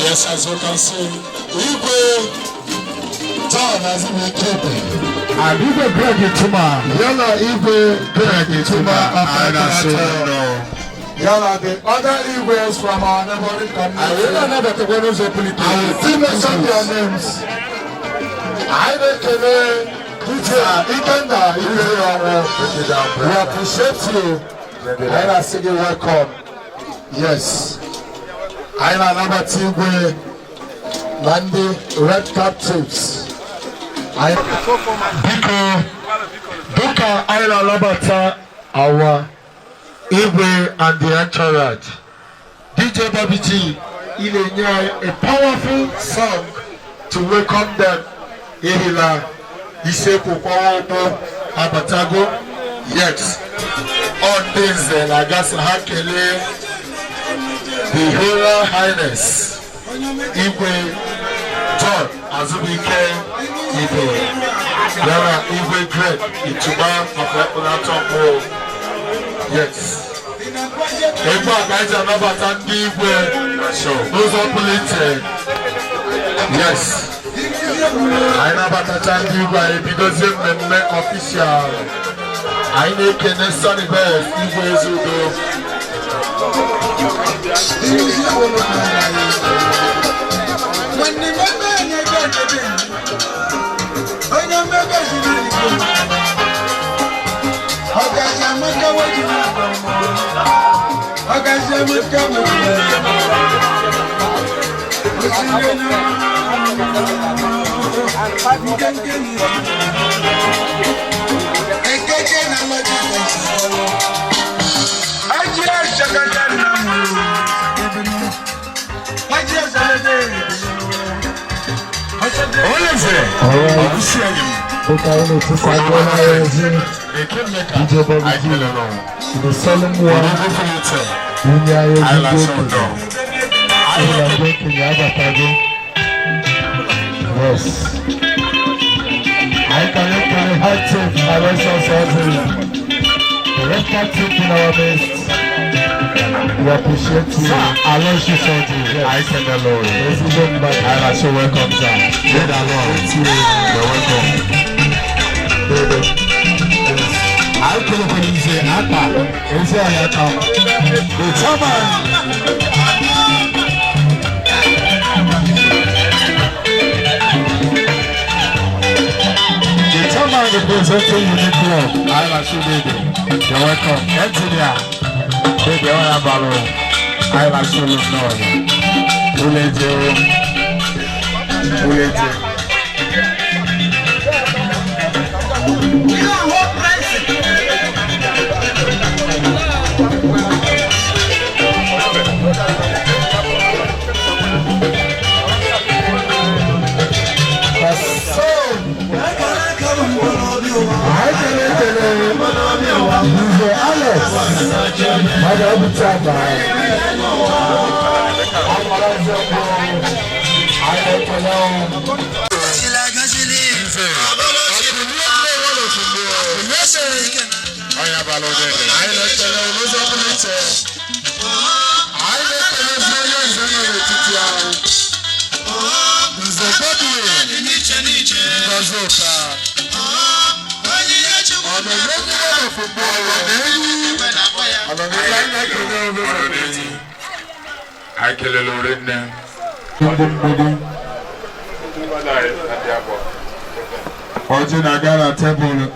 Yes, as you can see, Igbo John has been keeping. And Igbo break it to my. Yalla Igbo break it to my. Yalla the other Igbos from our neighboring community. I will not have the winners of politics. I will still mention their names. I will Ikenda, we appreciate you. And I say you welcome. Yes. I am Tigwe, Nandi, Red Captives. I Duka Aila Labata, our Igwe and the entourage. DJ Bobby G, a powerful song to welcome them. Ihila, Iseku Kwawo, Abatago. Yes. On this, Lagasa Hakele. The Royal Highness Igwe John Azubike Igwe Yara Igwe Great Ituba Afrapulatombo. Yes. Ego Agaja Nabata Igwe Nozo Polite. Yes. Aina Batata Igwe Ebidoze Memme Official. Aina Kene Sunny Best Igwe Zudo. We appreciate you. I love you so much. I can alone. I so welcome, sir. Good along. You're welcome. I couldn't believe it. It's the presenting unit club. I am so baby. You're welcome. Engineer. Baby, I am Balo. I am so no. I kill a little in there. Fortune, I got a temple.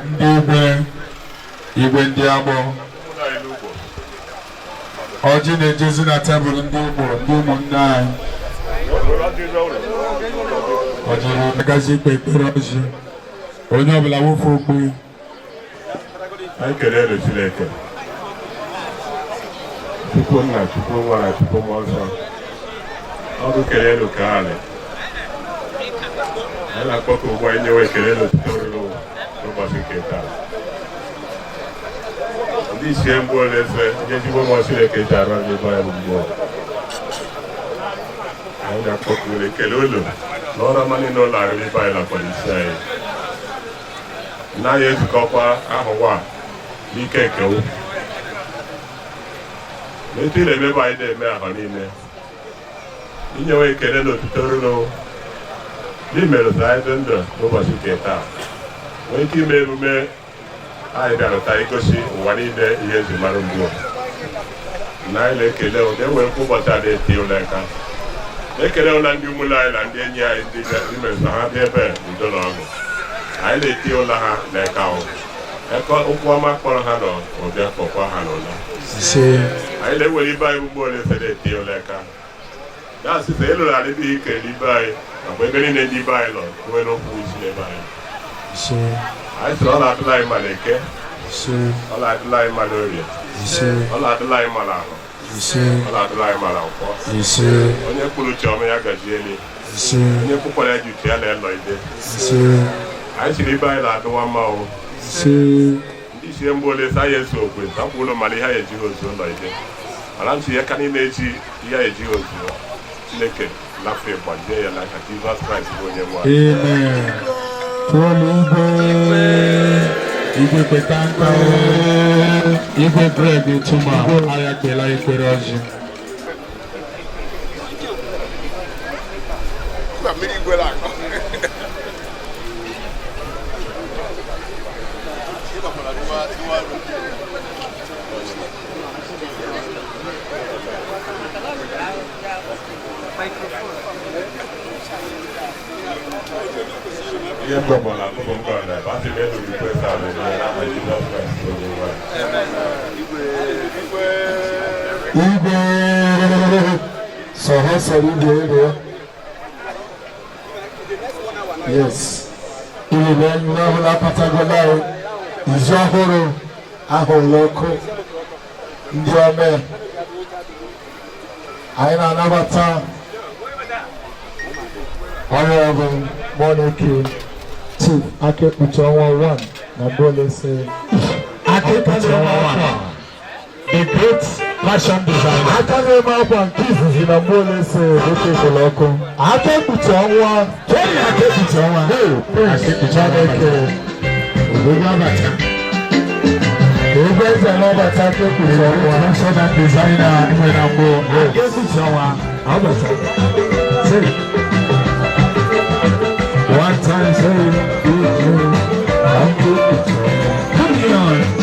Even Diabo. ọjị na-ejezi na tebụl ndị Igbo ndị ụmụnne anyị ọjịrị agazi ikpe ekpere ọjị onye ọbụla wofe okpu anyị kelere Chineke Chukwu Nna Chukwu Nwa na Chukwu Mmụọ Nsọ ọdụ kelelu ka anyị na-akpọ ka ugbu anyị nyewe ekele n'otuto ruru n'ụbọchị nke taa ndị isi mgbe ole eze ndị ezigbo mmụọ Chineke ji arụ anyị ebe anyị bụ mmụọ anyị na-akpọkuru ekele ụlọ na ọrụ ọma niile ụlọ arịrị ebe anyị nakwara isi anyị naghị ezukọkwa ahụwa n'ike nkewu n'etu ị na-emebe anyị na-eme ahụ niile inyewe ekele n'otuto ruru n'imerụta anyị dị ndụ n'ụbọchị nke taa nwee ike ime emume anyị bịarụta igosi ụwa niile ihe eji mara ugbu na anyị na-ekele ụdị enwere nkwa ụbọchị a na-eti ụlọ aka na-ekele ụla ndị ụmụlọ anyị na ndị enyi anyị ndị imerụta ha dị ebe udo na ọṅụ anyị na-eti ụlọ ha n'eka ụkwụ ọma kpọrọ ha n'ụbịa kpọkwa ha n'ụlọ anyị na-ewere ibe anyị ugbo ole ese na-eti ụlọ aka na-asịta ịlụrụ ala ebe ike n'ibe anyị nakwa ebe niile ndị ibe anyị nọ nwere okwu isi n'ebe anyị anyị sịrị ọ na-adịla anyị ma na eke ọ na-adịla anyị ma na orie ọ na-adịla anyị ma na ahụ ọ na-adịla anyị ma na nkwọ onye kpụrụ uche ọma ya gazieli onye kpụkwara ya ji uche ya na-elọ ide anyị sịrị ibe anyị na-adịwa mma o ndị isi mgbe ole sa ya eso okwe tapụ ụlọ mana ihe anyị ejighị ozu ụlọ ide mana ntị ya ka niile eji ihe anyị ejighị ozu Chineke lafe gbajie ya n'aka Jizọs Kraịst bụ onye nwe Igwe kweta nka Igwe Greg Tuma ahịa kpela ekpere ọjị Igwe yes Igwe ọhụrụ apatagola izu ọhụrụ ahụrụ ọkụ ndị ome anyị na-anabata ọrụ ọgụ Monike Chief Akekpuchi ọnwa 1 na Bolese Akekpuchi ọnwa 1 the great fashion designer aka na-eme akwa nke izizi na Bolese oke ekele ọkụ Akekpuchi ọnwa Kenny Akekpuchi ọnwa Akekpuchi Monike obodo abata ebe eze na ọbata Akekpuchi ọnwa fashion designer nwere na mbụ Akekpuchi ọnwa abata one time say I'm good. Come on.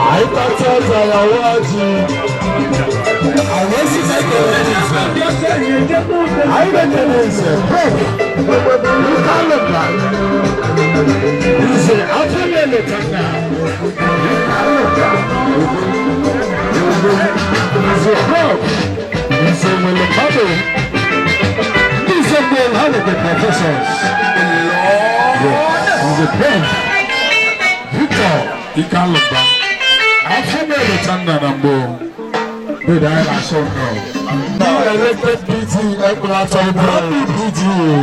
I thought I was I went to this. You can't look back. You say, I'll tell you later now. You can't look back. You say, bro. You say, when the bubble. These are the one of the professors. He's a pen. Victor, you can't look back. I'll tell you later now. Good, I shall know. Elected PT Equator PT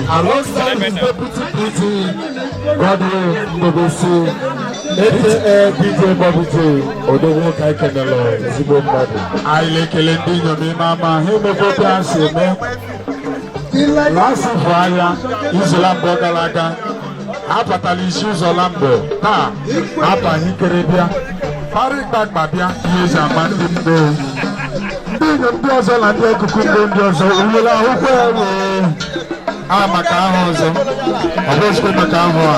alongside his deputy PT Godwin Mgbowo aka DJ Bobby J Odowo Kaikenelo ezigbo mmadụ anyị lekele ndị inyom ime ama ha emekwote ha si eme lasị bụ ahịa izola mbọ gara aga ha batala isi ụzọ la mbọ taa ha baghị ikere bịa parịkpakpa bịa ihe eji ama ndị mgbo ndị ọzọ na ndị akụkụ ndị ọzọ nwere akwụkwọ ya a maka ahụ ọzọ ọ bụghịkwa maka ahụ a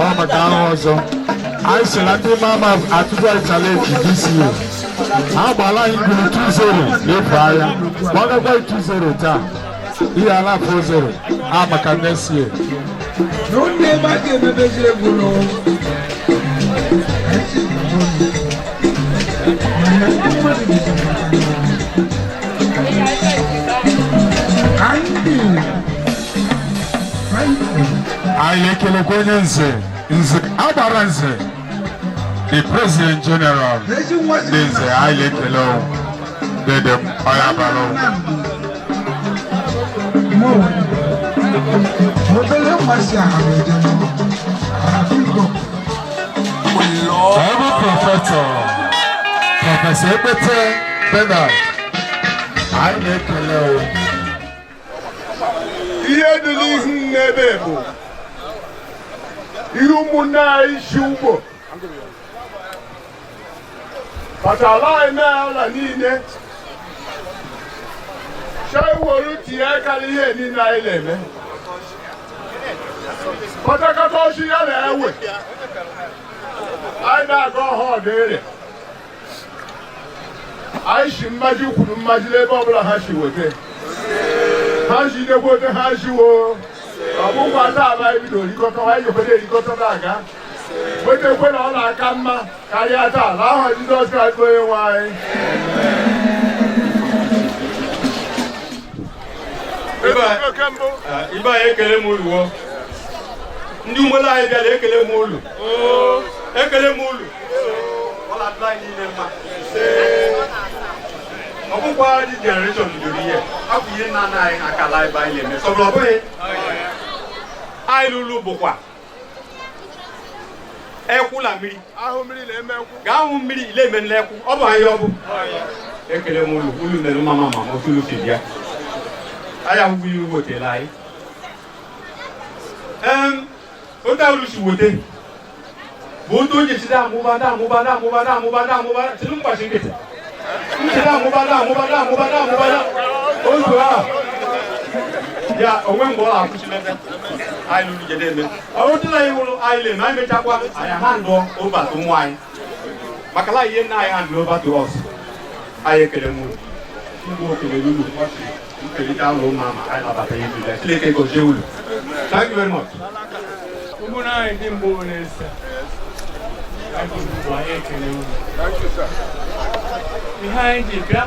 ọ maka ahụ ọzọ anyị sị na ndị mama atụgo challenge DCA ha gbala anyị gụrụ 2-0 n'efu ahịa ma ọ gakwa 2-0 taa ihe ala 4-0 a maka next year anyị ekelekwa onye nze agbara nze the president general ndị nze anyị ekele dede onye abalị ọrụ prọfesọ Ekpete Bernard anyị na-ekele ihe dị n'ihu n'ebe bụ ihe ụmụnne anyị isi ugbo kpatara anyị mee ụlọ niile chaiworu tinye aka n'ihe niile anyị na-eme kọtakọta ọchị ya na-ewe anyị na-aga ọha ọdịrị anyị si mmaji kwuru mmaji n'ebe ọbụla ha si wete ha si nekwote ha siwo ọbụkwa taa aba ebido rikọta anyị nyekwede erikọta na-aga wetekwe na ọ na-aka mma karịa taa na aha Jizọs Kraịst bụ onye nwe anyị ibe anyị ekele m uluwo ndị umele anyị bịara ekele m ulu ekele m ulu ọ bụkwa dị generation bidoro ihe afọ ihe nna nna anyị akala ebe anyị na-eme sọbụrụ ọ bụghị anyị lụrụ bụkwa ekwula mmiri gaa hụ mmiri ile eme nlekwu ọ bụ anyị ọ bụ ekele m ulu ulu mere mama ma otulu si bịa anyị ahụghị ihe wetela anyị otu ahụ si wete bụ otu onye si da-amụba siri mgbachi nkịtị si da-amụba otu ahụ ya onwe mgbe ọ na-akwụchilete anyị lụrụ jede eme ọrụtụla anyị hụrụ anyị na-eme anyị mechakwa anyị ha ndụ obatụ ụmụ anyị maka na ihe nna anyị ha ndụ obatụ ọs anyị ekele m ugbo okele lulu nkelite alụ ụmụ ama anyị nabata ihe niile Chineke gozie ulu. Thank you very much. ụmụnne anyị ndị Mgbowo na-ese anyị ekele unu ihe anyị ji bịa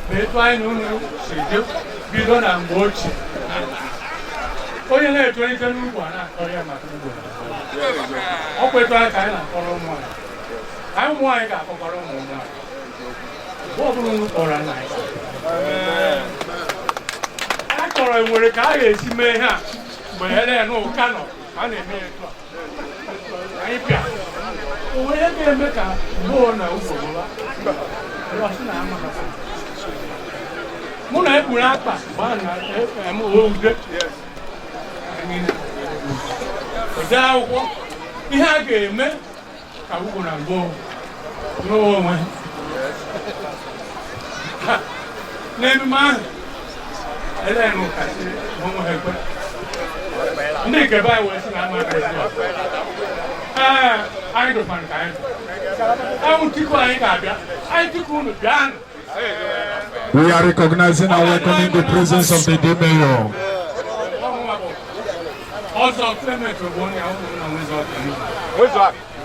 bụ etu anyị na unu si dị bido na mgbe ochie onye na-etolite n'ugbo a na-akọrọ ya maka ugbo ọ kwetu anyị ka anyị na-akọrọ ụmụ anyị ụmụ anyị ga-akọkọrọ ụmụ anyị mgbe ọ bụla unu kpọrọ nna anyị anyị kọrọ nwere ka a ga-esi mee ihe a mgbe ele n'ụka nọ a na-eme etu a anyị pịa o nwere ga-eme ka Mgbowo na ugbo mụ na ekpuru akpa gbaa na ude ode akwụkwọ ihe a ga-eme ka ugbo na Mgbowo n'ụwa onwe n'emume ahụ elenụ kasị onwe ekwe ndị nke be anyị wee sị na ama anyị dụkwana ka anyị ahụ tiku anyị ga-abịa anyị tiku unu bịa. We are recognizing and welcoming the presence of the day mayor.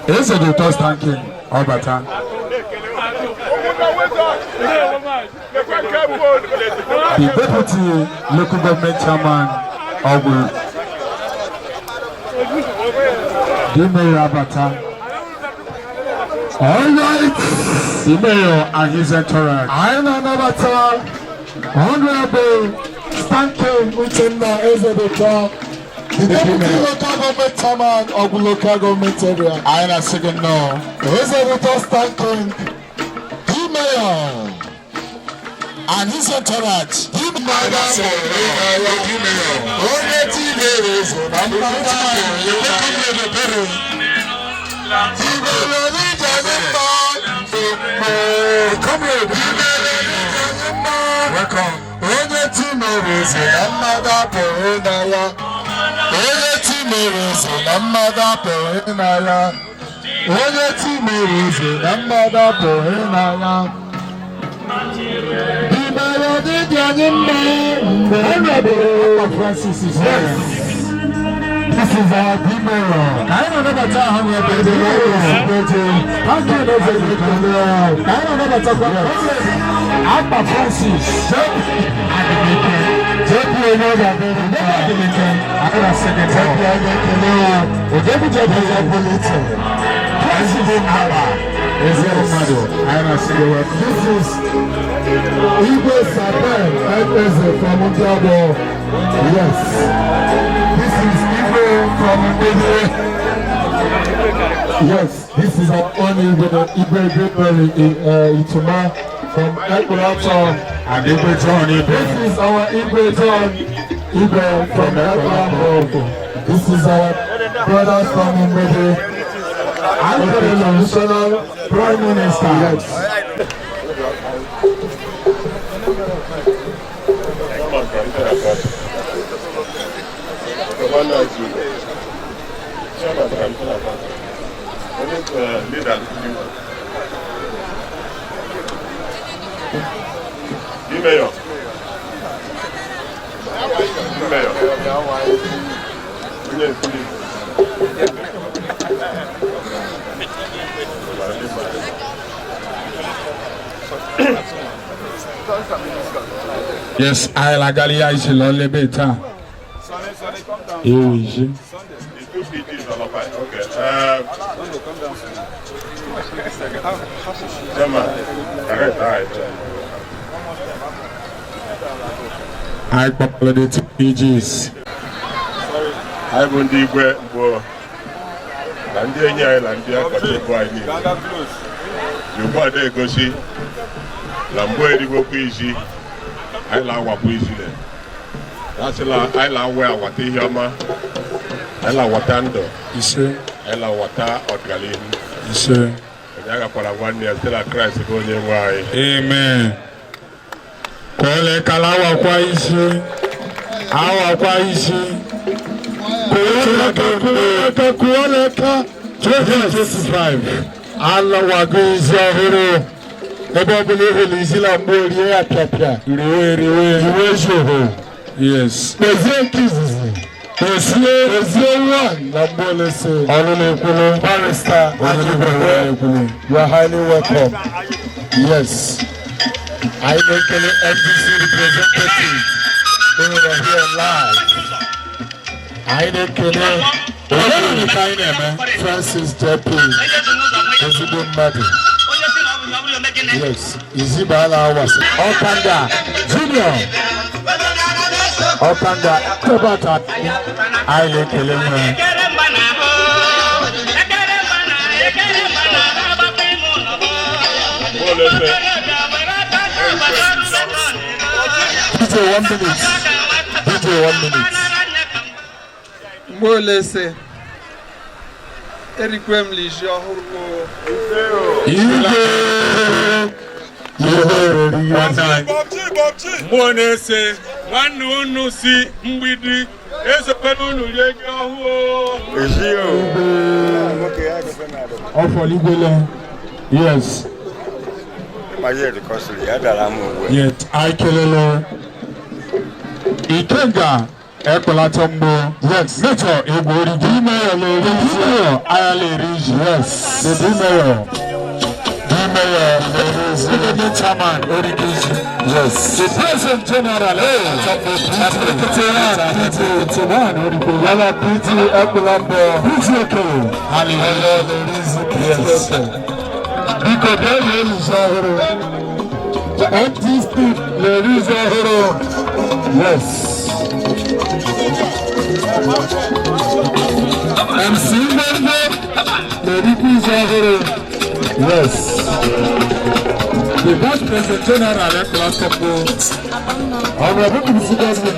Is it the first thanking Obata? The deputy local government chairman Awgu, the mayor Obata. All right, the mayor and his entourage. I am Obata, Honorable Stankin Uchenna Ezebeka, the deputy local government chairman of the local government area. I am second now. Ezebeka Stankin, the mayor and his entourage. The welcome. eze na mmadụ apụghị n'anya. Onye ti mere eze na mmadụ apụghị n'anya. Onye ti mere eze na mmadụ apụghị n'anya. Ibara dịdị anyị mma mgbe ọ nọdụrụ Francis is here. This is our Dimero. I don't know about how we are going to do it. How can I say it? I don't know about Alpha Francis. JP knows that they I got a second. JP is a bulletin. President Abba is your mother. I don't see what this is. Igbo Sapan, from Mgbowo. Yes. This is Igbo from Mgbowo. Yes, this is our own Igbo Ituma from Ekulato. And Igbo John Igbo. This is our Igbo John Igbo from Ekulato. This is our brothers from Mgbowo. I'm the National Prime Minister. Yes. Yes, L.GA is a lonely beta. Okay. I populated PGs. I will be where Landia Landia, you got there, go see Lamboy, you go easy. I love what we see. That's a lot. I love where what he yama. I love what ando. You see? I love what or Galin. You see? I got for 1 year till I Christ going away. Amen. Kole kalawa kwa isi. Awa kwa isi. Kuoleka 2025. Allah wagu isi ahuru. Ebe believe in Islam mbori ya pia. Riwe shoho. Yes. Ezie kizizi. Ezie one. Lambole se. Olule kulu. Barrister. Olule kulu. You are highly welcome. Yes. I make an FDC representative. They were here live. I make an Francis JP. President Madu. Yes. Izibala was. Okanda. Junior. Okanda. Tobata. I make an DJ 1 minute. DJ 1 minute. Molese. Erikwem liji ọhụrụ. Molese. Nwanne unu si mgbidi. Esokwala unu rie ji ọhụrụ. Yes. Yet I kill Ikenga Ekolatombo. Yes. Metro Igbo. The mayor Ayale Ridge. Yes. The mayor. The mayor. The chairman Orikiji. Yes. The president general. PT Ekolombo. PT Hallelujah. Yes. Because they are MTSP, ladies and gentlemen. Yes. MC member, ladies and gentlemen. Yes. The Vice President General of Klastopo. Honorable President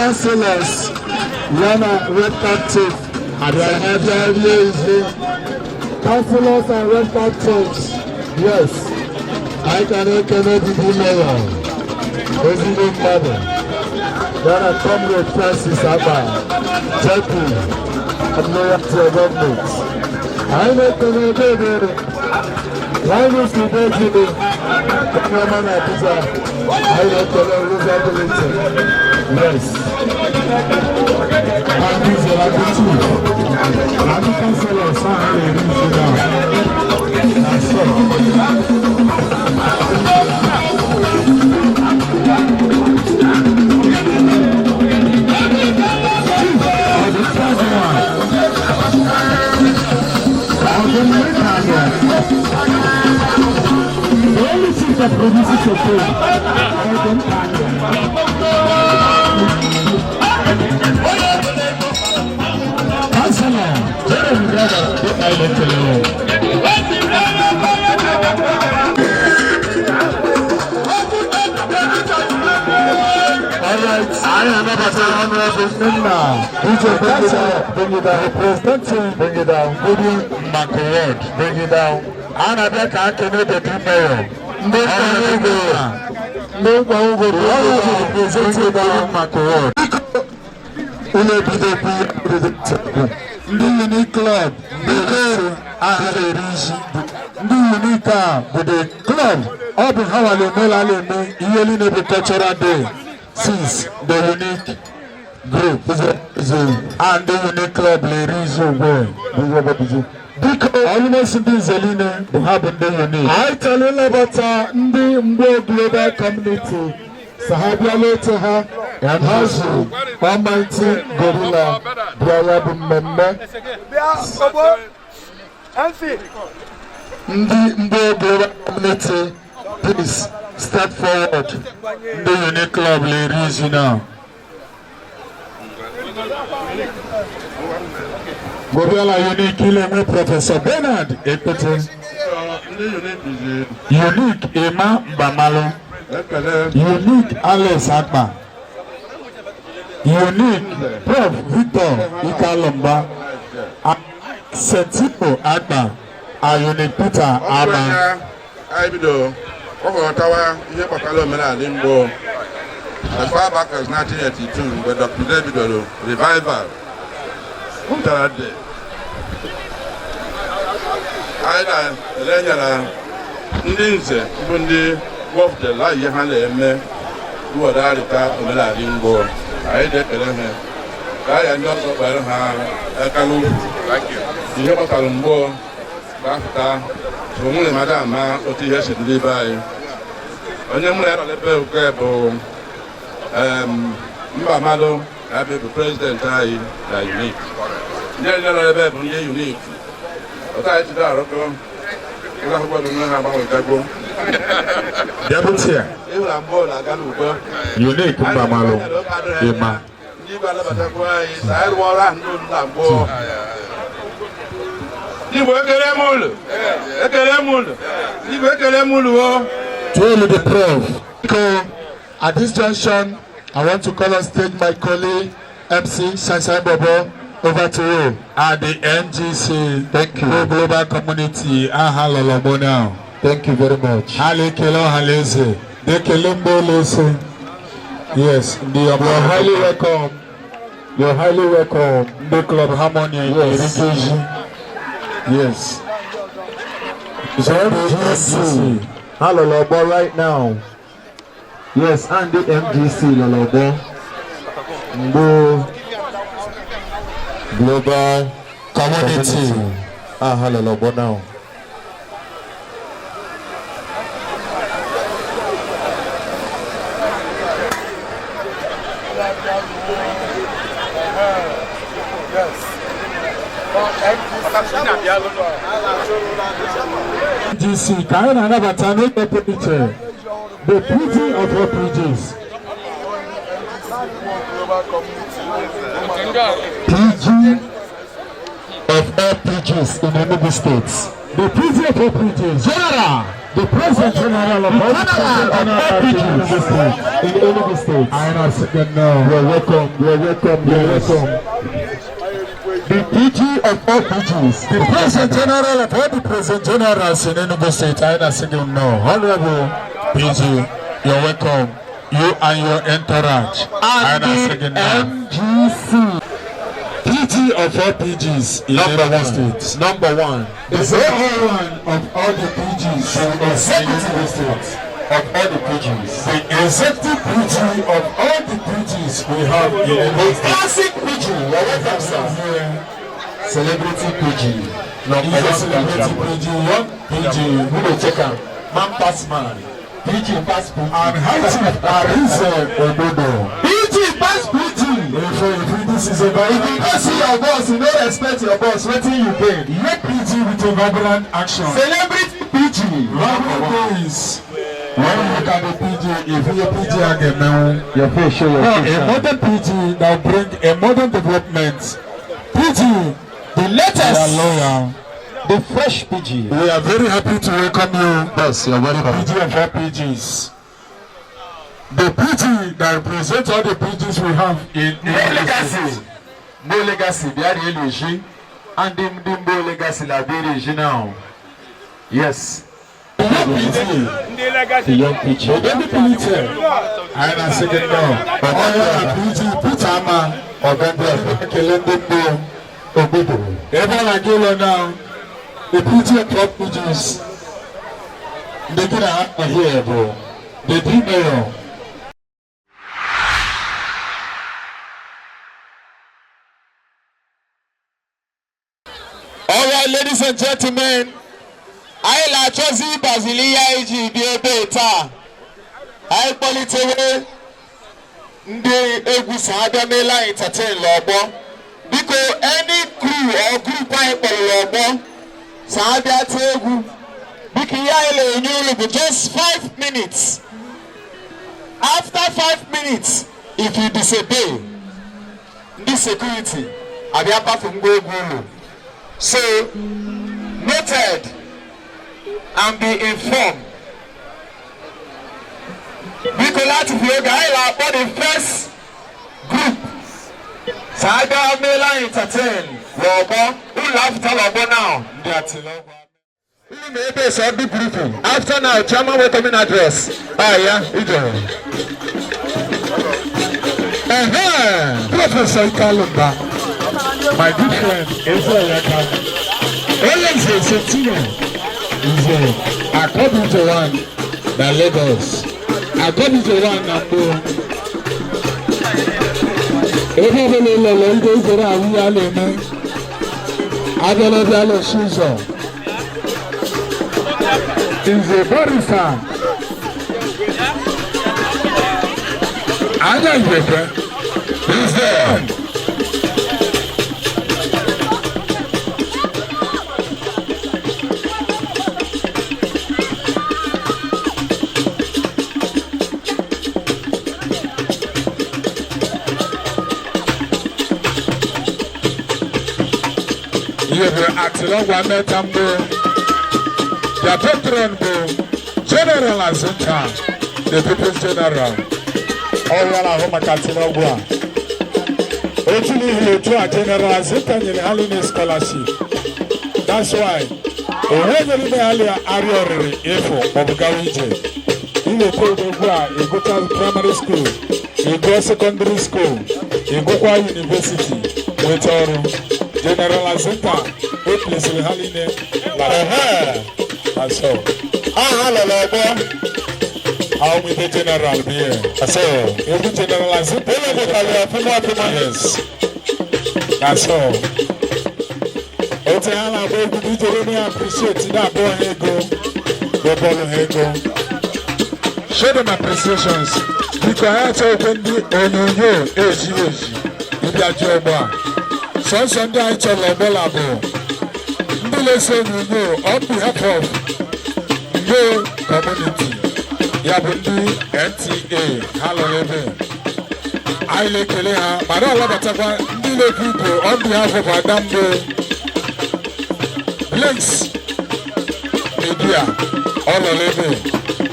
Councillors, red captive, councillors and red captives. Yes, I can be mayor. President Mother. Then I come with Francis Abba, Jackie, and mayor to your government. I can be why was the baby? Come I can yes. And these are the two. And the councillors are here. That's the only thing that produces a food. I am honorable bring it down. President, bring it down. Mgbowo, bring it down. And I bet I can make it mayor. Mgbowo, bring it down. Mgbowo. The unique club, the unique with the club. All the Hawale cultural day since the unique group and the unique club because almost this Zeline will have the unique. I tell you about the Mgbowo global community. Sahabia later her and Hazu, Almighty Gorilla, Brother Member. The Mgbowo global community, please step forward. The unique club ladies now. Gorilla unique killing Professor Bernard Ekpete. Unique Emma Bamalo. Unique Alex Akpa. Unique Prof Victor Ikalomba. Setipo Akpa. Unique Peter Ama. As far back as 1982, with Dr. David revival. Wọ́pútẹ̀ láyé hàn lè mẹ́ wọ́dà àríkà òmìnira àdínkù àyẹ̀dẹ̀ pẹ̀lẹ́ hàn ya ndị ọzọ kpere ha aka n'ukwu ihe gbasara mgbo gbapụta so mụ na mmadụ ama otu ihe si dịrị ebe anyị onye mụ na ya nọ n'ebe uke bụ mba mmadụ na-abịa bụ prezidenti anyị na unik ndị anyị nọ n'ebe bụ ndị unik ọta anyị jide arụkọ ụlọ akwụkwọ dị nwe ha gbanwetago ịhụra mgbo na-aga n'ugbo Unik mba malụ ịma Igbo anabatakwa anyị sa anyị rụọ ọrụ ahụ ndị nna mbụ Igbo ekele m ụlọ Igbo ekele m ụlọ to the prof. At this junction, I want to call on stage my colleague MC Shasha Bobo. Over to you at the NGC. Thank you. Global Community. Now. Thank you very much. Yes, you're highly welcome. You're highly welcome. The Club Harmony. Yes. Yes. So MGC. Lolobo right now. Yes, and the MGC Lolobo. Mgbowo Global Community. Lolobo now. GC, can I have a picture? The PG of all PGs. PG of all PGs in Enugu States. The PG of all PGs. General. The President General of all PGs in Enugu States. I know, second now. You're welcome. The PG of all PGs. The President General of all the President Generals in Enugu State. I know, second now. Honorable PG, you're welcome. You and your entourage. And the MGC. PG of all PGs in Enugu State. Number one. The number one of all the PGs in Enugu State. Of all the PGs. The executive PG of all the PGs we have in Enugu State. Classic PG. You're welcome, sir. Celebrity PG. Celebrity PG. Young PG. Who will check out? Man pass man. PG pass PG. And Haiti Arise Obodo. PG pass PG. If this is about, if you don't see your boss, you don't respect your boss, what do you pay? Make PG with a vibrant action. Celebrity PG. Vibrant days. When you look at the PG, if you're PG again, your face show your face. A modern PG that bring a modern development. PG, the latest. The fresh PG. We are very happy to welcome you. Yes, you're very happy. PG of all PGs. The PG that represents all the PGs we have in legacy. No legacy, they are the LG. And the Mgbowo legacy that be original. Yes. The young PG. The young PG. The young PG. I am second now. PG, Pitama, Obodo. Everyone I go now. The PG of all PGs. They get out here, bro. They do mayor. All right, ladies and gentlemen, I la chosi Basilia Beta. I politewe nde egusa adamela entertain lobo. Because any crew or group I lobo, Sabia Tegu, Biki just 5 minutes. After 5 minutes, if you disobey this security, Abiapa from Gulu. So, noted and be informed. Because if you guys are the first group, Saga Mela entertain, Lobo, who laugh to Lobo now? Maybe so big briefing. After now, Chairman welcoming address. Yeah, Professor Kalumba, my good friend, according to one, the Lagos. According to one, number. ebe ọbụla ịlele ndị ezere ahụ ya na-eme abịala na-esi ụzọ nze barista anya igwekwe nze Atilogwa Metambo, the patron General Azuka, the People's General. All Yala Homa Katilogwa. Actually, to a General Azuka in the Halloween Scholarship. That's why, whenever you are Efo, Obgawije, you will pay the you go to primary school, you go secondary school, you go to university, with all. General Azuka, what place will Haline? That's all. Hello, how with the general here? That's all. Every general Azuka, yes. That's all. Otehala, we appreciate that boy. The ball Hego. Show them appreciations. Because I open the Onyo, So Sunday I tell available. Listen, on behalf of the community, Yabundi NTA, hallelujah. I like Leha, Marola Bataba, Ndile people on behalf of Adambo, Blinks Media, all of them.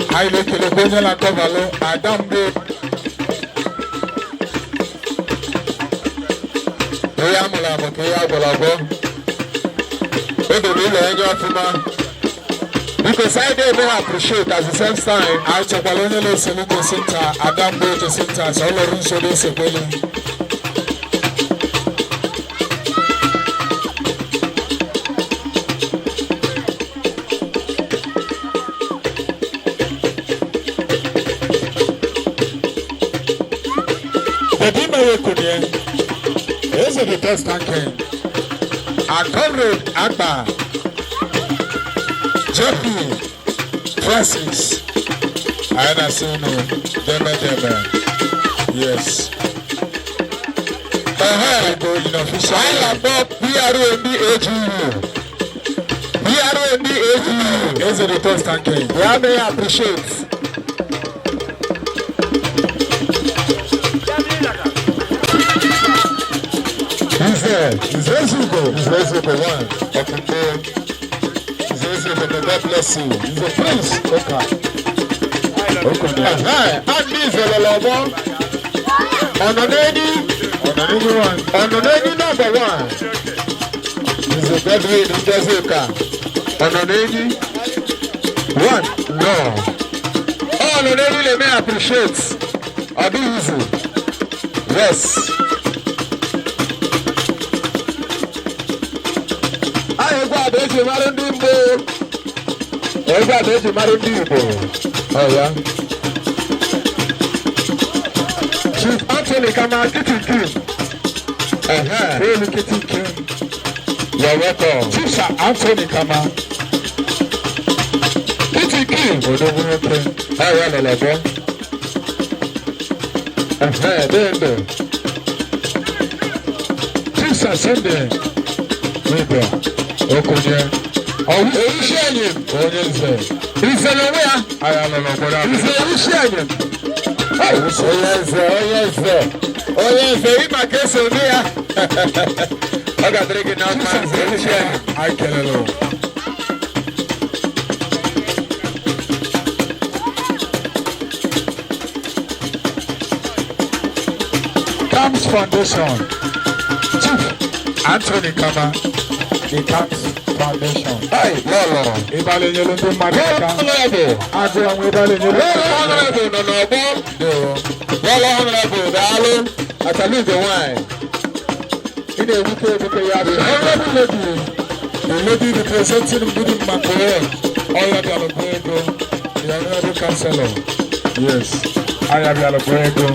I like Leha, Cavalo, Adambo. Because I didn't appreciate at the same time, I took a lonely lesson to center, Adam go to center, so all of so this the first tanking. Our comrade Agba, Jeffrey, Francis, I understand Deme. Yes. Go in official. I am Bob PRONDAGU. Is the first tanking. We may appreciate. Zezuko one. Zezuko, God bless you. He's a prince. Okay. And this is a one. Ononeni number one. He's a bedroom in Zezuka. Ononeni one. No. Ononeni, let me appreciate. Abizu. Yes. Everybody Igbo. Oh yeah. Chief Anthony Kama Kitty King. Really Kitty King. You're welcome. Chief Sir Anthony Kama Kitty King. Oh yeah, the level. There. Chief Sir Sunday. Maybe. Okay. Oh, he's sharing. Oh, yes, he's a lawyer. I am a lawyer. He's sharing. Oh, yes, he might guess on here. I got drinking out my sharing. I can alone. Camps Foundation. Chief Anthony Kama. The Camps Foundation. Hey, Lolo. Ibale Yelundu Marika. Adi and Ibale Yelundu. Lolo Honorable, the Alu. I can leave the wine. In a week, because you have the honorable lady. The lady representing Buddha Mgbowo. All of the Alabego. The honorable councillor. Yes. I have the Alabego.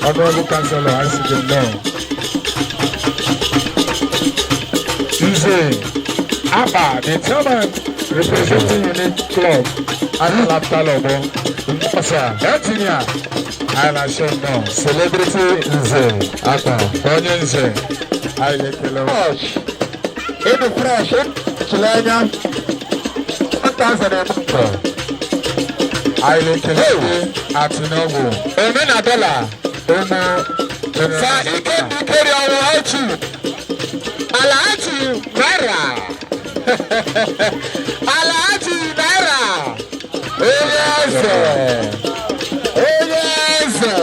Honorable Councillor, I see them now. Abba, the chairman representing Unit Club at Lapta Lobo. Etinia, I show now. Celebrity Nze, Abba, Onye Nze, I like hello. Edu fresh, Chilenya, 1,000 I like hello. At Nobu. Amen, Adela. Sa ike dikeri ọrụ ọchị. Alhaji Naira. Alhaji Naira. Oyeze. Oyeze.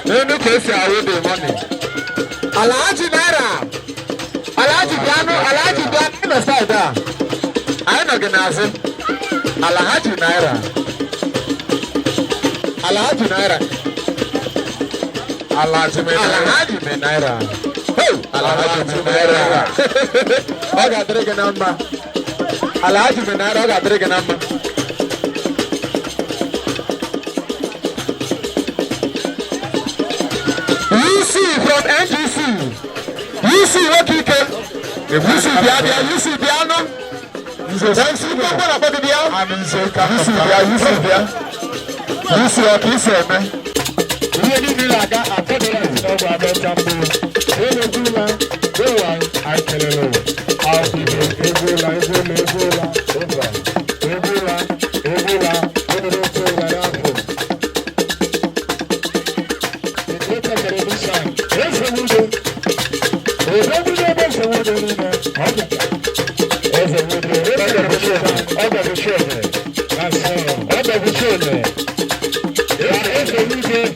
Nínú kèsì àwọn èdè mọ́ni. Alhaji Naira. Alhaji Biano. Alhaji Biano. Nínú sáìdá. Anyị nọ gị n'azụ. Alhaji Naira. Alhaji Naira. Alhaji Naira. Alhaji Naira. Oga drink number. Alhaji Naira. Oga drink number. UC from NGC. UC what you can. UC Biano. UC Biano. UC Biano. I'm in Zoka. UC Biano. UC Biano. Really like I put it over the jumbo. Ebola, I tell you, I'll be Ebola, what do they say that apple? The greater television, there's a window. There's a window, there's a window in there. There's a window, over the shoulder. That's all, over the shoulder. There is a window.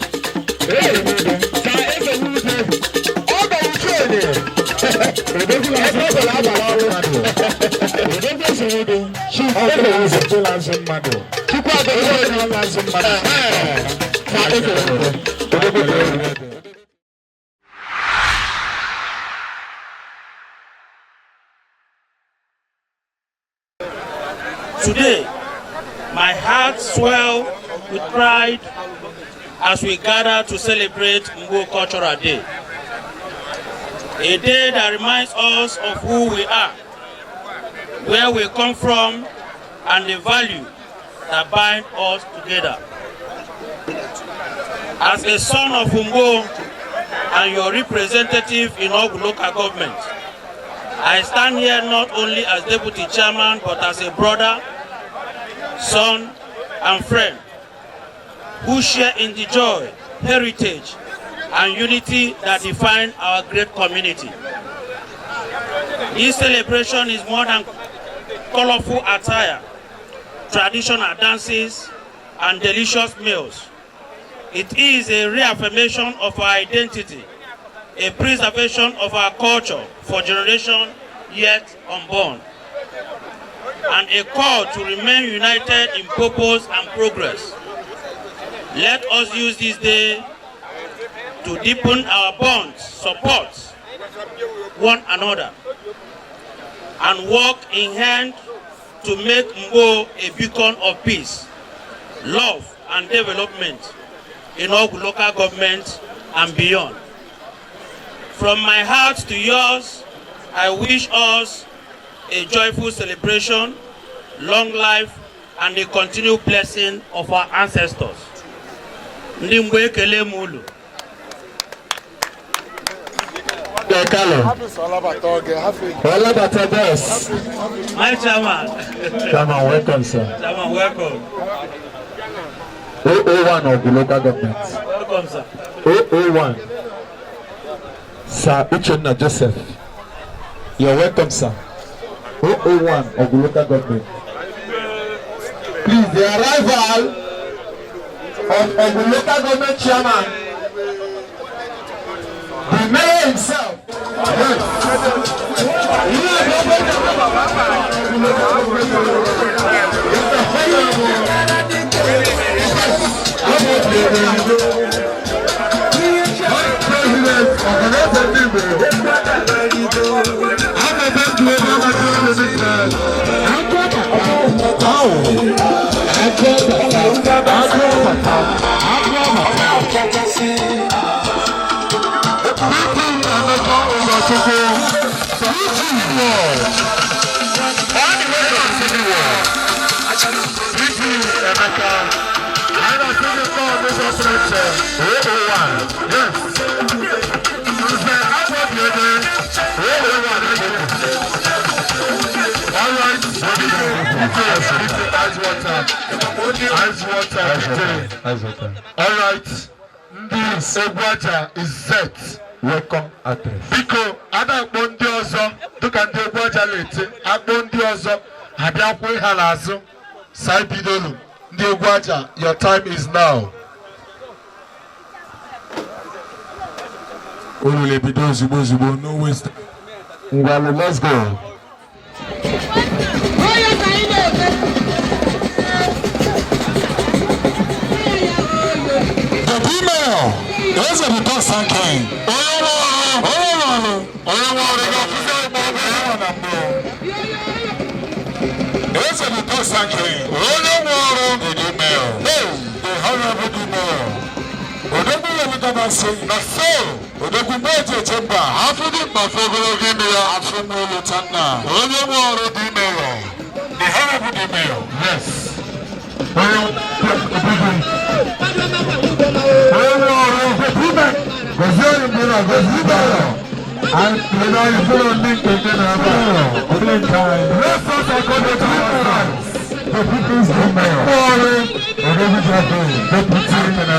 Today, my heart swells with pride as we gather to celebrate Mgbowo Cultural Day. A day that reminds us of who we are, where we come from, and the value that bind us together. As a son of Mgbowo and your representative in Awgu local government, I stand here not only as deputy chairman, but as a brother, son, and friend who share in the joy, heritage, and unity that define our great community. This celebration is more than colorful attire, traditional dances, and delicious meals. It is a reaffirmation of our identity, a preservation of our culture for generations yet unborn, and a call to remain united in purpose and progress. Let us use this day to deepen our bonds, support one another, and work in hand to make Mgbowo a beacon of peace, love, and development in Awgu local government and beyond. From my heart to yours, I wish us a joyful celebration, long life, and the continued blessing of our ancestors. Ndị Mgbo ekele m unu. My chairman. Chairman, welcome, sir. Chairman, welcome. 001 of the local government. Welcome, sir. 001. Sir Uchenna Joseph. You're welcome, sir. 001 of the local government. Please, the arrival of the local government chairman, the mayor himself. All right. This Egwaja is set. Welcome address. Biko, ada bondi ozo. Duka ndi Egwaja lete. Abondi ozo. Habiakwe halazo. Saibidolu. Ndi Egwaja, your time is now. Olule bido zibo, no waste. Ngwalu, let's go. Those are the dogs sanking. Those are the dogs sanking. The honorable email. Odogu Yamidana saying, the soul. Odogu Mojo Chamber. After Bafogro email, after Molotana. Odogu email. The honorable email. Yes. And you know you put on link again time. Let's not go to the people's email. Deputy and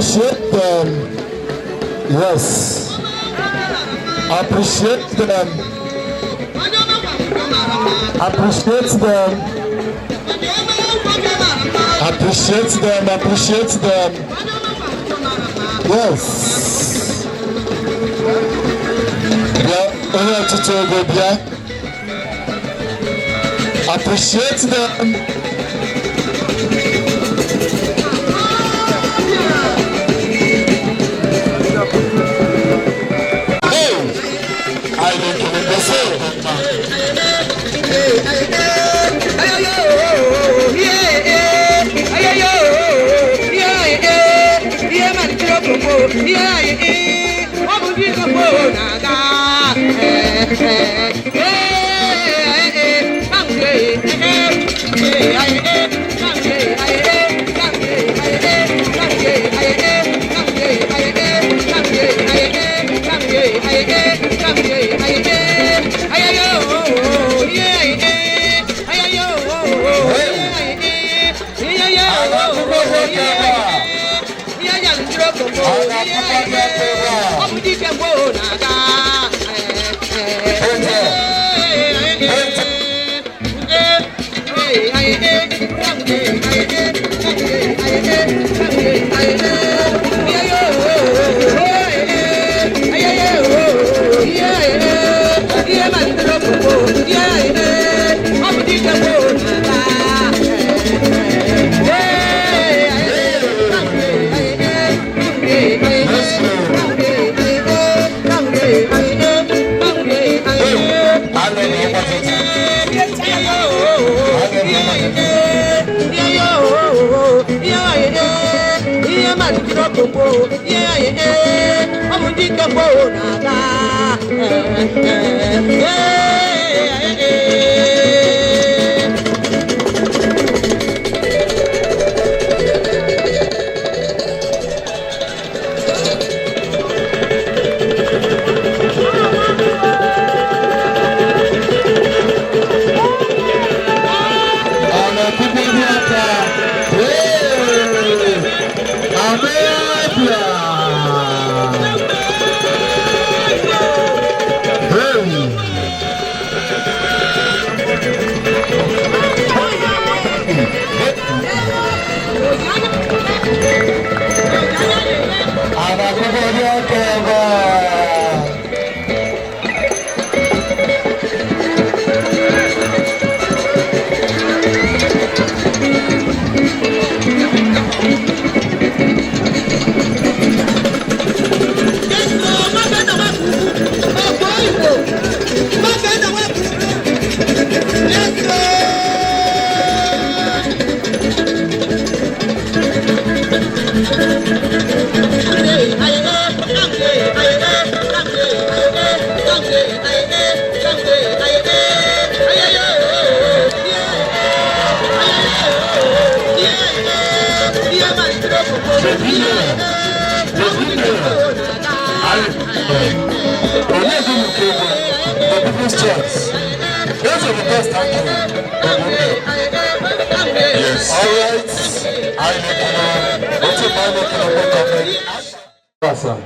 appreciate them. Yes. Appreciate them. Appreciate them. Appreciate them. Appreciate them. Yes. Appreciate them. Yeah.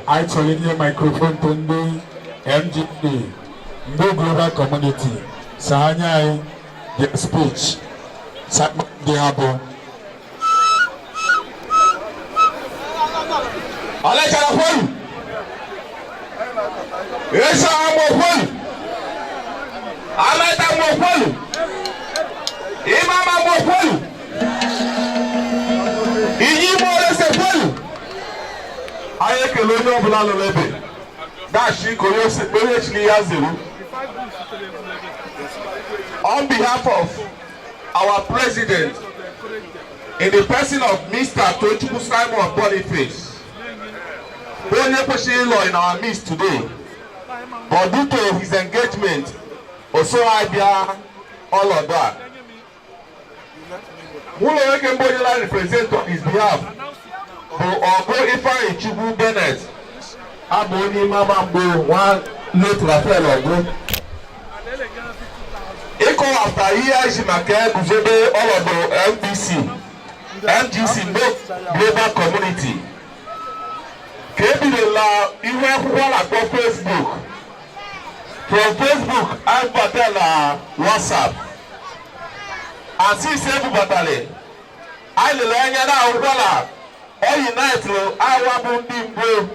I told you microphone to the MGA, no global community. Sanya, the speech, the abo. Alekaraphone. Yes, I'm a phone. I'm a phone. Imam, I'm a phone. Igbo is a phone. I can learn of Lalebe. That she could actually has on behalf of our president, in the person of Mr. Tochukwu Simon Boniface, who is law in our midst today, but due to his engagement, also I all of that. Who will represent on his behalf? Ọgụ Ifeanyi Chukwu Bennett abụ onye ime Mgbowo nwa Nate Raphael Ọgụ ịkọwapụta ihe eji maka eguzobe ọnọdụ MGC Global Community ka ebidola ihe akwụkwọ na-akpọ Facebook, from Facebook ebubata na WhatsApp, and since ebubatale anyị lere anya na akwụkwọ na all unite our bundi Igbo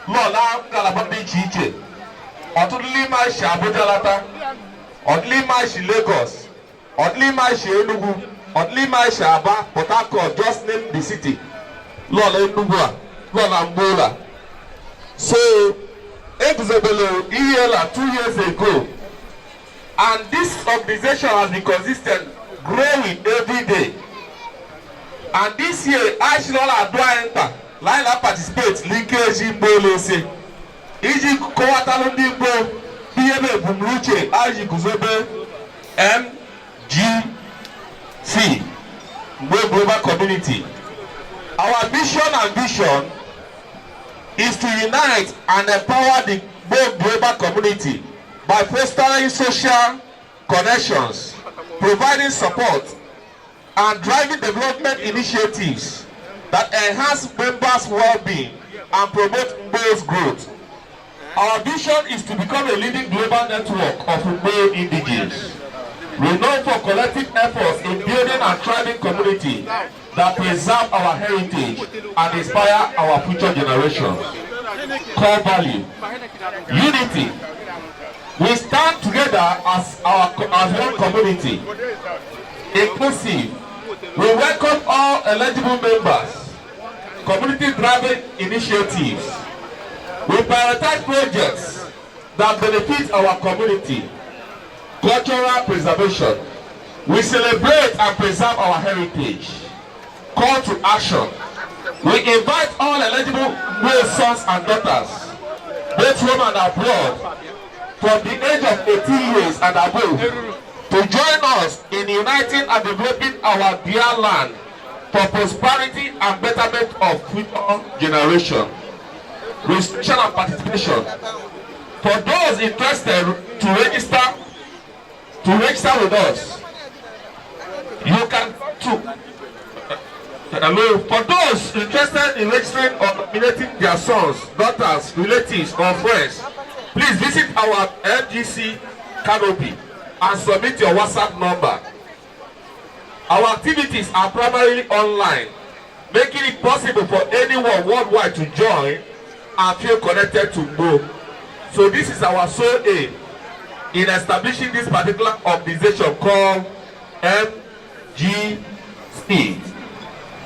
law na ngalaba dị iche iche. Ọtụtụ n'ime anyị si Abuja lata, ọtụtụ n'ime anyị si Lagos, ọtụtụ n'ime anyị si Enugu, ọtụtụ n'ime anyị si Aba, Port Harcourt, just name the city. Law na Enugu a, law na Mgbowo. So, eguzobele ihe la 2 years ago, and this organization has been consistent, growing every day. And this year, I should all enter, line up participate, linkage in Bolose. Iji Kowatalo Nimbo, PMA Bumruche, Aji Kuzobe, MGC, Global Community. Our mission and vision is to unite and empower the global community by fostering social connections, providing support, and driving development initiatives that enhance members' well-being and promote Mgbowo's growth. Our vision is to become a leading global network of Mgbowo indigenes. We know for collective efforts in building and thriving community that preserve our heritage and inspire our future generations. Core value, unity. We stand together as one community, inclusive. We welcome all eligible members, community-driven initiatives. We prioritize projects that benefit our community, cultural preservation. We celebrate and preserve our heritage. Call to action. We invite all eligible male sons and daughters, both home and abroad, from the age of 18 years and above, to join us in uniting and developing our dear land for prosperity and betterment of future generations. Restriction and participation. For those interested to register with us, you can too. For those interested in registering or nominating their sons, daughters, relatives, or friends, please visit our MGC canopy and submit your WhatsApp number. Our activities are primarily online, making it possible for anyone worldwide to join and feel connected to Mgbowo. So this is our sole aim in establishing this particular organization called MGC.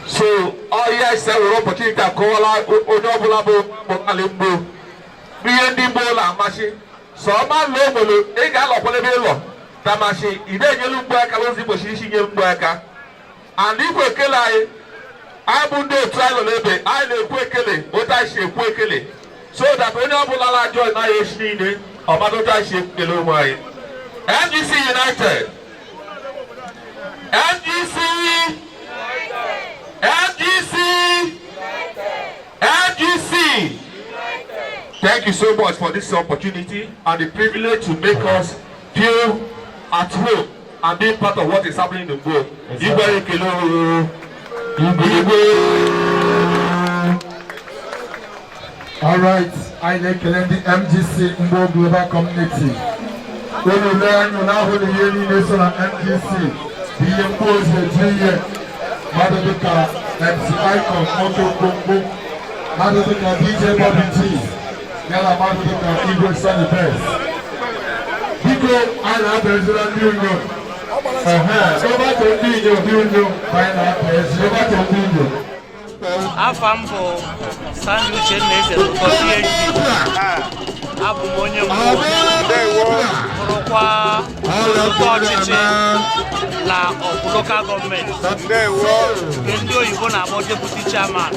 So all you guys say we opportunity to call out Odobulabo Mokalimbo. Mgbowo la mashi. So man lo molo e ga lo pole be lo. Tamashi ide nyelu Mgbowo aka lo zibo shishi nyelu Mgbowo aka. And if we kele ai abundo trial lebe ai le ku ekele ota she ku ekele. So that only obula la join na yeshi ni obado ta she kele o mai. MGC United. MGC LGC. Thank you so much for this opportunity and the privilege to make us feel at home and be part of what is happening in Mgbowo. All right, I like the MGC Mgbowo Global Community. When you learn, you now hold the Union Nation and MGC. The imposed the 3 year. Madodika MC Icon Moto Bongo. Madodika DJ Bobby T. Yala Madodika Igbo Sunny Best. Biko Ana President Nuno. Over to Nuno. Final President. Over to Nuno. Afambo Sandu Chenese PhD. Abu onye bụrụkwa ọchịchị na local government. Ndị oyibo na-akpọ deputy chairman.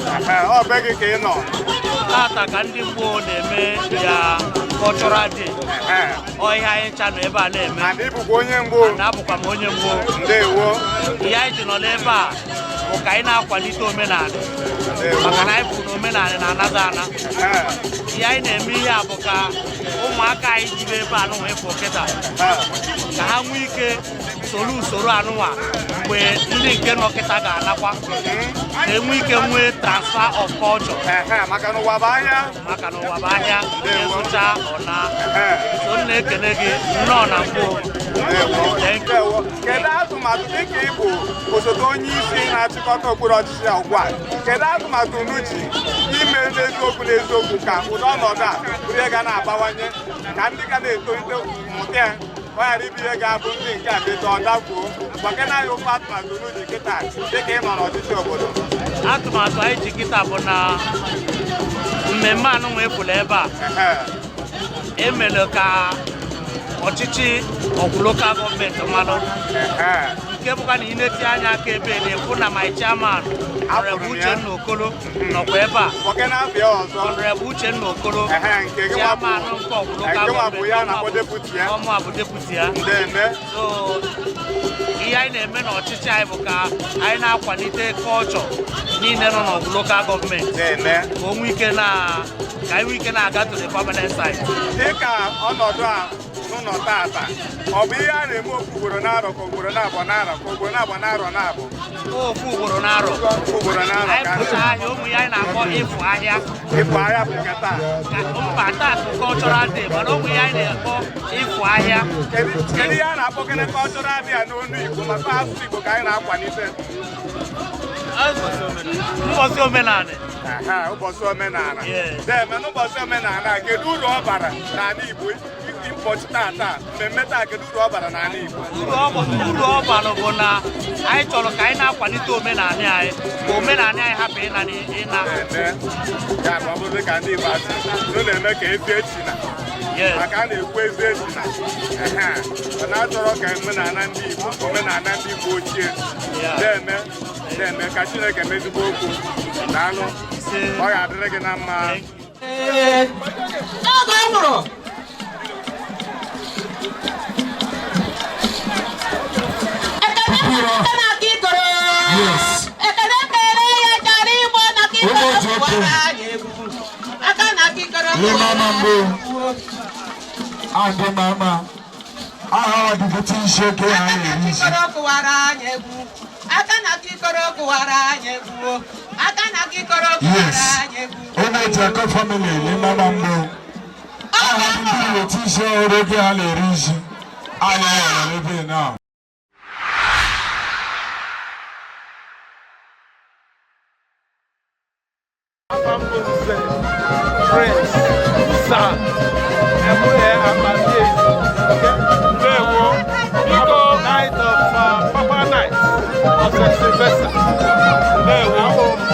Tata ka ndị Mgbowo na-eme ya cultural day. Ihe anyị ncha nọ ebe a na-eme. Abụkwa m onye Mgbowo. Ihe anyị ji nọ n'ebe a bụ ka anyị na-akwalite omenala. Maka na anyị bụ na omenala na-anaza ana. Ihe anyị na-eme ihe a bụ ka ụmụaka anyị jiri ebe anụ wee fụ kịta ka ha nwee ike soro usoro anụnwa mgbe ndị nke nọ kịta ga-anakwa ka enwee ike nwee transfer of culture maka na ụwa bụ ahịa ezụcha ọna so m na-ekele gị nnọọ na Mgbowo. Kedu atụmatụ dịka ịbụ osote onye isi na-achịkọta okpuru ọchịchị ya ugbu a, kedu atụmatụ unu ji ime n'eziokwu ka ụdị ọnọdụ a bụrụ ihe ga na-abawanye ka ndị ga na-etolite mmụta ya ọ ghara ịbụ ihe ga-abụ ndị nke a beta ọdakwuo gbake na anya ofe atụmatụ unu ji kịta dịka ị nọ n'ọchịchị obodo? Atụmatụ anyị ji kịta bụ na mmemme anụnwa efula ebe a emere ka ọchịchị local gọọmenti mmanụ nke bụkwa na ị na-eti anya aka ebe na-ekwu na my chairman Honorable Uchenna Okolo nọkwa ebe a. Honorable Uchenna Okolo chairman nke local gọọmenti ọmụ abụ deputy ya. So ihe anyị na-eme n'ọchịchị anyị bụ ka anyị na-akwalite culture niile nọ na local gọọmenti ka o nwee ike na-aga to the permanent site. Dịka ọnọdụ a nọ tata ọ bụ ihe a na-eme ofu ugboro n'arọ ka ugboro n'abọ n'arọ ka ugboro n'abọ n'arọ n'abọ ofu ugboro n'arọ ugboro n'arọ anyị pụta ahịa ụmụ ya anyị na-akpọ ịfụ ahịa ịpụ ahịa bụ nke taa mba taa cultural day mana ụmụ ya anyị na-akpọ ịfụ ahịa kedu ihe a na-akpọ gịnị cultural day a n'olu Igbo maka asụsụ Igbo ka anyị na-akwalite ụbọchị omenala ụbọchị omenala deme n'ụbọchị omenala kedu uru ọ bara n'ala Igbo ụbọchị taa mmemme taa kedu uru ọ bara n'ala Igbo uru ọ bara bụ na anyị chọrọ ka anyị na-akwalite omenala anyị ka omenala anyị hapụ ịna ya bụ ọ bụrụ ka ndị Igbo asị unu na-eme ka ezi echi na maka a na-ekwu ezi echi na ọ na-achọrọ ka omenala ndị Igbo omenala ndị Igbo ochie deme ka Chineke mezigbo okwu daalụ ọ ga-adịrị gị na mma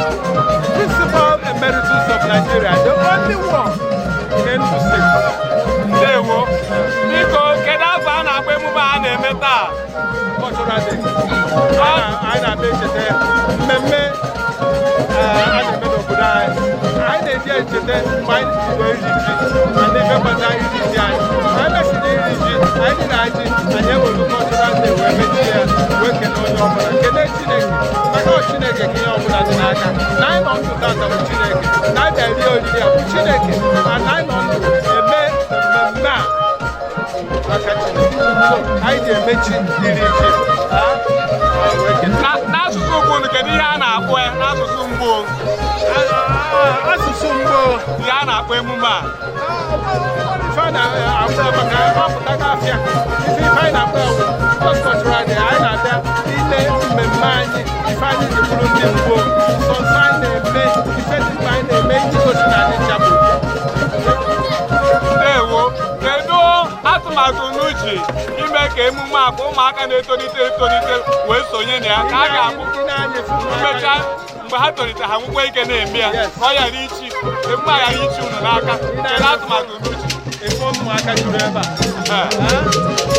Principal Emeritus of Nigeria, the only one in Enugu State. Ndewo. Biko, kedu afọ a na-akpọ emume a na-eme taa? Cultural Day. Anyị na-abịa echete mmemme a na-eme n'obodo anyị. Anyị na-eji echete mgbe anyị jigo iri ji na n'ebe gbata iri ji anyị. Anyị mesịrị iri ji, anyị na-aji, anyị ewelu Cultural Day wee mechie ya wee kene onye ọbụla. Kene Chineke, maka ọ Chineke ka ihe ọbụla dị n'aka. Na anyị nọ ndụ tata bụ Chineke, na anyị bịa rie oriri a bụ Chineke, ma na anyị nọ ndụ eme mmemme a maka Chineke. So anyị ga-emechi iri ji. N'asụsụ Igbo kedu ihe a na-akpọ ya n'asụsụ Igbo? Asụsụ Igbo ihe a na-akpọ emume a ife a na-akpọ maka ọpụtaga afịa ife anyị na-akpọ ya cultural day. Anyị na-abịa ile mmemme anyị ife anyị ji bụrụ ndị Igbo sọnsọ anyị na-eme ife dị mkpa anyị na-eme iji gosi na anyị nchapụ. Ndewo, kedu atụmatụ n'uche ime ka emume a ka ụmụaka na-etolite wee sonye na ya ka a ga-abụ mechaa mgbe ha tolite ha nwekwa ike na-eme ya ka ọ ghara ichi emume a ghara ichi unu n'aka kedu atụmatụ n'uche efe ụmụaka juru ebe a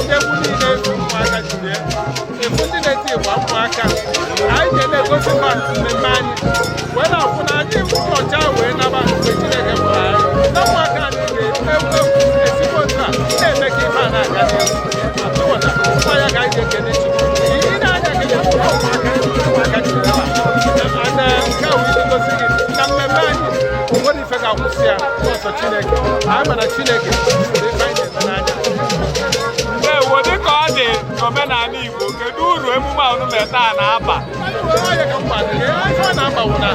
ndị egwu niile efe ụmụaka juru ya efu ndị na-eti ịgba ụmụaka anyị ga-na-egosi mba mmemme anyị wee na-afụ na anyị nyocha wee naba mgbe Chineke gwara anyị na ụmụaka anyị ga-ewu ezigbo otu a na-eme ka ife a na-aga n'ihu atụwata ya ga anyị ga-ekene Chukwu ị na-anya ka ya ụmụaka juru ebe a na nke a wee gosi gị na mmemme anyị onwere ife ga-akwụsị ya n'ọsọ Chineke anyị mana Chineke soro ife anyị na-eme n'anya. Ndewo, dịka ọ dị n'omenala Igbo kedu uru emume a unu mee taa na-aba? Onye ka m kwadoro ya ife ọ na-agbawu na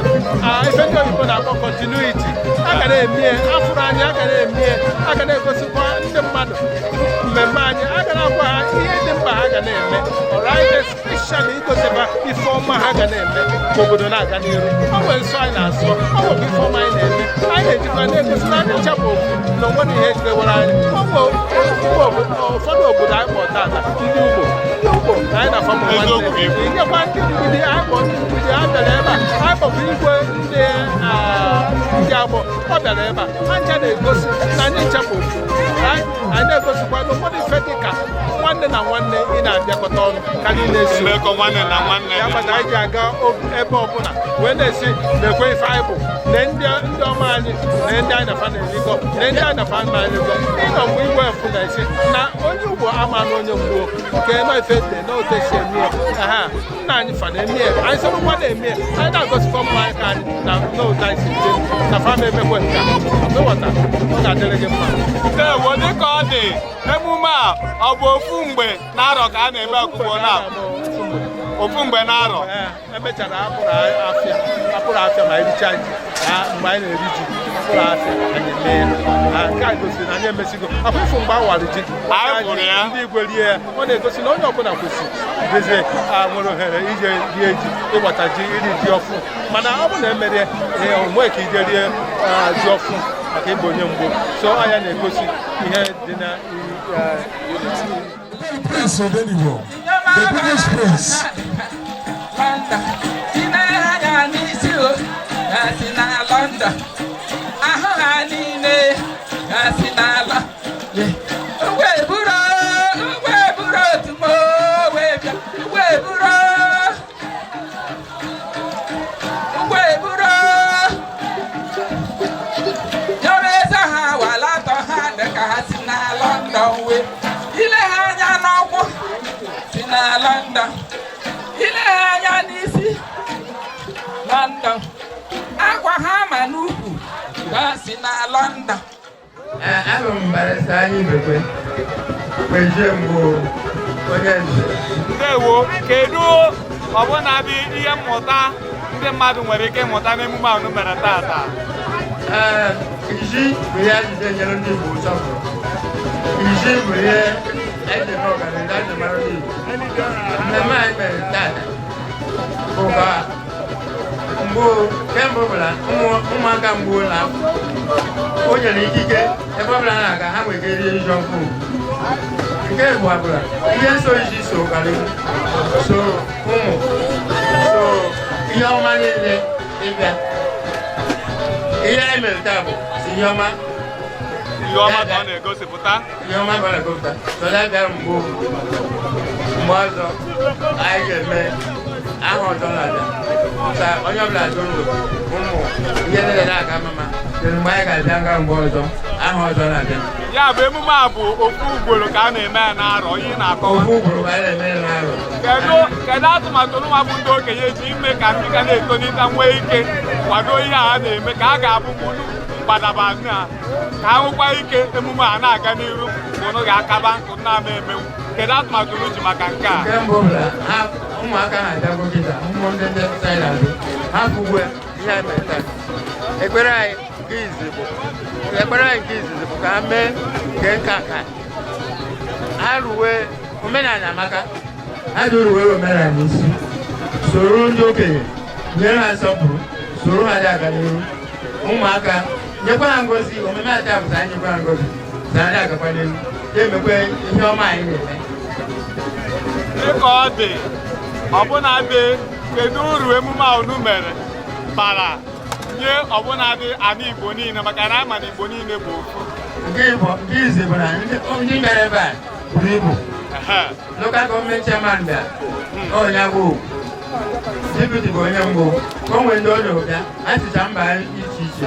ife ndị oyibo na-akpọ continuity a ga na-emie afụrụ anyị a ga na-emie a ga na-egosikwa ndị mmadụ mmemme anyị a ga na-agwa ha ihe dị mkpa ha ga na-eme ọraide speshal igosikwa ife ọma ha ga na-eme ka obodo na-aga n'iru. Ọ nwere nsọ anyị na-asọ ọ nwekwa ife ọma anyị na-eme anyị na-ejikwa na-egosi na anyị nchapụ na onwere ihe kewara anyị. Ụfọdụ obodo anyị kpọ tata ndị Ugbo anyị na famụ nwanne nyekwa ndị mgbidi anyị kpọ ndị mgbidi ha bịara ebe a anyị kpọbụ igwe ndị agbọ ọ bịara ebe a ha ncha na-egosi na anyị nchapụ anyị na-egosikwa na ụfọdụ ife dị ka nwanne na nwanne ị na-abịakọta ọnụ ka anyị na-esi ya kpata anyị ji aga ebe ọbụla wee na-esi na-ekwe ife anyị bụ na ndị ọma anyị na ndị anyị nafa na-erikọ na ndị anyị nafa na-erikọ ịnọ mgbe igwe efu na-esi na onye Ugbo ama na onye Mgbowo nke nọife dị na otesi emie ha nna anyị fa na-emie anyị soro nwa na-emie anyị na-agosikwa ụmụaka anyị na n'otu anyị si dị na fa na-emekwe nke a ọ ga-adịrị gị mma. Ndewo, dịka ọ dị emume a ọ bụ ofu mgbe na-arọ ka a na-eme ọkụkọ na ofu mgbe na-arọ emechara apụrụ afịa ma ericha ji mgbe anyị na-eri ji apụrụ afịa anyị eme ya nke a gosiri na anyị emesigo afụfụ mgbe awara ji ndị Igbo rie ya ọ na-egosi na onye ọbụla kwesịrị idozie nwere ohere ije rie ji ịgbata ji iri ji ọfụ mana ọ bụ na emere onwe ka ije rie ji ọfụ maka ịbụ onye Mgbo so anya na-egosi ihe dị na Prince of Igbo, the biggest prince. London, ile anya n'isi London, agwa ha ma n'ukwu ka si na London. Abụ m barịsta anyị bekwe kwezie Mgbo onye nze. Ndewo, kedu ọbụna bụ ihe mmụta ndị mmadụ nwere ike ịmụta n'emume ahụ mere taata? Iji bụ ihe ajụjụ nyere ndị Igbo nsọpụrụ. Iji bụ ihe ede n'ọganihu ajụ mara ndị Igbo. Mmemme anyị mere taata bụ ka Mgbo kemgbe ọbụla ụmụaka Mgbo na-apụ o nyere ikike ebe ọbụla na-aga ha nwere ike rie iji ọkụ. Nke bụ abụla ihe nso iji so ọganihu so ụmụ so ihe ọma niile ịbịa. Ihe anyị mere taa bụ ihe ọma. Ihe ọma ka ọ na-egosipụta. Ihe ọma ka ọ na-egosipụta. Sọla bịara Mgbo mgbe ọzọ anyị ga-eme aha ọzọ na-abịa ka onye ọbụla dị ndụ ụmụ ihe niile na-aga mma mgbe anyị ga-abịa nga mgbe ọzọ aha ọzọ na-abịa. Ya bụ emume a bụ ofu ugboro ka a na-eme ya n'arọ ihe na-akọwa. Ofu ugboro ka a na-eme ya n'arọ. Kedu atụmatụ nwa bụ ndị okenye ji ime ka ndị ga na-etonite nwee ike kwado ihe a na-eme ka a ga-abụ mgbadaba ha ka ha nwekwa ike emume a na-aga n'iru mgbe ụnụ ga-akaba nkụ na-ama emenwu. Kedu atụmatụ unu ji maka nke a? Nke mbụ bụ na ụmụaka na-abịago kịta ụmụ ndị Thailand ha fugwe ihe anyị mere taa. Ekpere anyị nke izizi bụ ka ha mee nke nka nka ha ruwe omenala amaka ha ji ruwe omenala n'isi soro ndị okenye nyere ha nsọpụrụ soro ha dị aga n'ihu ụmụaka nyekwa ha ngozi omume ata bụ anyị nyekwa ha ngozi na anyị agakwa n'ihu ga-emekwa ihe ọma anyị na-eme. Dịka ọ dị ọbụnadị kedu uru emume a unu mere bara nye ọbụnadị ana Igbo niile maka na ama na Igbo niile bụ ofu. Nke izi bụ na ndị mere ebe a buru ibu. Local gọọmenti chairman bịa onye Awgu deputy bụ onye Mgbo o nwere ndị ọrịa ụbịa achịcha mba iche iche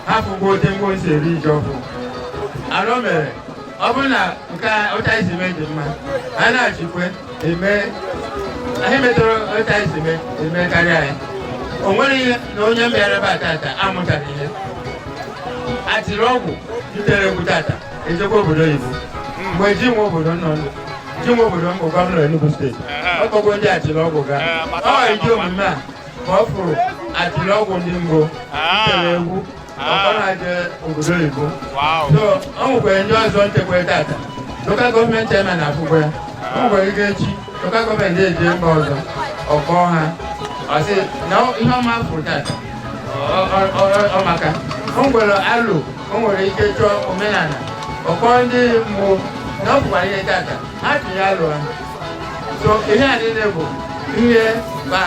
ha fụgo ote Mgbo si eri iji ọfụ. Alụ mere ọ bụrụ na nke ụta isi mee dị mma a na-achịkwe eme ihe metụrụ ụta isi eme karịa anyị. O nwere ihe na onye bịara ebe a tata amụtara ihe atịrị ọgwụ jutere egwu tata ejekwa obodo oyibo mgbe ji nwe obodo nọ ndụ ji nwe obodo mbụ gọvanọ Enugu steeti ọ kpọgo ndị atịrị ọgwụ gaa ọ iji omume a ka ọ fụrụ atịrị ọgwụ ndị Mgbo jutere egwu ọkọ na-aje obodo oyibo so ọ nwekwara ndị ọzọ nchekwa tata lokal gọọmenti ema na-afụkwa ya o nwere ike echi lokal gọọmenti eji mba ọzọ ọkpọ ha ọsị na ihe ọma fụrụ tata ọmaka o nwere alụ o nwere ike chọọ omenala ọkpọ ndị Mgbo na ọ bụkwara ihe tata ha tinye alụ ha so ihe a niile bụ ihe ba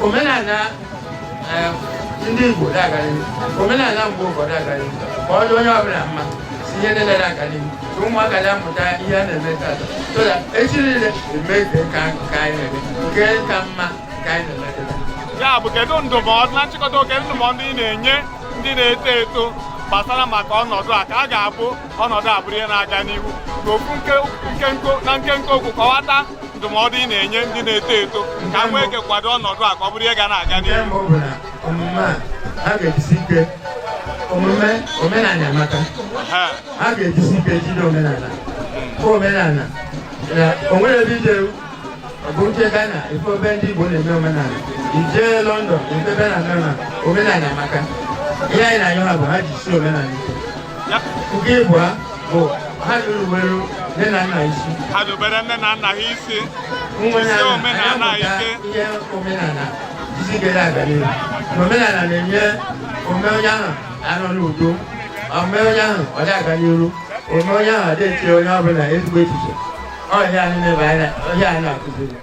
omenala ndị Igbo dagarị omenala Mgbo ụfọdụ agaghị ka ọ dị onye ọbụla mma si ihe niile na-agarị ka ụmụaka na-amụta ihe a na-eme tata so that echi niile eme nke ka anyị na-eme nke ka mma ka anyị na-eme tata. Ya bụ kedu ndụmọdụ na nchịkọta oke ndụmọdụ ị na-enye ndị na-eto eto gbasara maka ọnọdụ a ka a ga-abụ ọnọdụ abụrụ ihe na-aga n'ihu n'ofu nkenke okwu kọwata ndụmọdụ ị na-enye ndị na-eto eto ka nwee ike kwado ọnọdụ a ka ọ bụrụ ihe ga na-aga n'ihu. Nke mbụ bụ na omume a ga-ejisi ike omenala amaka a ga-ejisi ike jide omenala omenala na onwere ebe ije bụ nke Ghana ife obe ndị Igbo na-eme omenala ije London ife ebe na omenala amaka ihe anyị na-anyụ ha bụ ha jisi omenala ike nke Igbo bụ ha ruweru nne na nna isi ha dobere nne na nna ha isi omenala ihe omenala isi gere aga n'ihu na omenala na-enye ome onye ahụ anọ n'udo ome onye ahụ ọ dị-aga n'iru ome onye ahụ adịghị onye ọbụla ezigbo echiche ọ ihe anyị na-ebe anya ihe anyị na-akụziri